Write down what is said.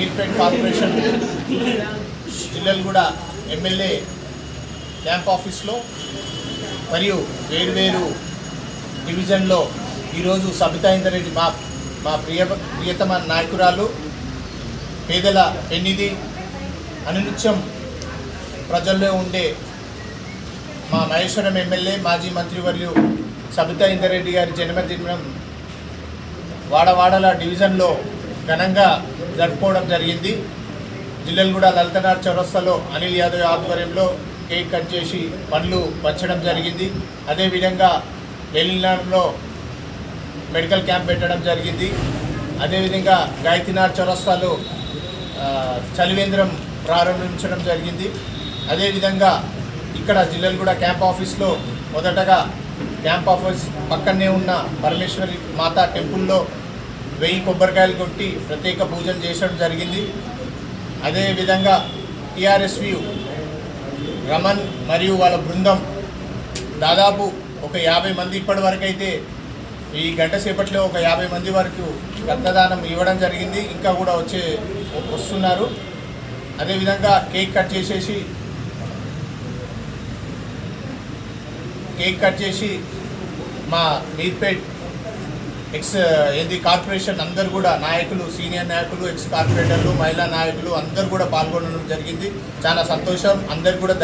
Meerpet corporation Jillelaguda MLA camp ఆఫీస్లో మరియు వేరు డివిజన్లో ఈరోజు సబితా ఇంద్రారెడ్డి మా ప్రియతమ నాయకురాలు, పేదల పెన్నిధి, అనునిత్యం ప్రజల్లో ఉండే మా మహేశ్వరం ఎమ్మెల్యే మాజీ మంత్రివర్యు సబితా ఇంద్రారెడ్డి గారి జన్మదినం వాడవాడల డివిజన్లో ఘనంగా జరుపుకోవడం జరిగింది. జిల్లెలగూడ లలితనార్ చౌరస్తాలో అనిల్ యాదవ్ ఆధ్వర్యంలో కేక్ కట్ చేసి పండ్లు పంచడం జరిగింది. అదేవిధంగా వెలినాడులో మెడికల్ క్యాంప్ పెట్టడం జరిగింది. అదేవిధంగా గాయత్రీనాథ్ చౌరస్తాలో చలివేంద్రం ప్రారంభించడం జరిగింది. అదేవిధంగా ఇక్కడ జిల్లెలగూడ క్యాంప్ ఆఫీస్లో మొదటగా క్యాంప్ ఆఫీస్ పక్కనే ఉన్న పరమేశ్వరి మాతా టెంపుల్లో 1000 కొబ్బరికాయలు కొట్టి ప్రత్యేక పూజలు చేయడం జరిగింది. అదేవిధంగా టీఆర్ఎస్వి రమణ్ మరియు వాళ్ళ బృందం దాదాపు ఒక 50 మంది ఇప్పటి వరకు అయితే ఈ గంట సేపట్లో ఒక 50 మంది వరకు రక్తదానం ఇవ్వడం జరిగింది. ఇంకా కూడా వస్తున్నారు. అదేవిధంగా కేక్ కట్ చేసి మా మీర్పేట్ కార్పొరేషన్ అందరూ కూడా నాయకులు, సీనియర్ నాయకులు, ఎక్స్ కార్పొరేటర్లు, మహిళా నాయకులు అందరూ కూడా పాల్గొనడం జరిగింది. చాలా సంతోషం. అందరు కూడా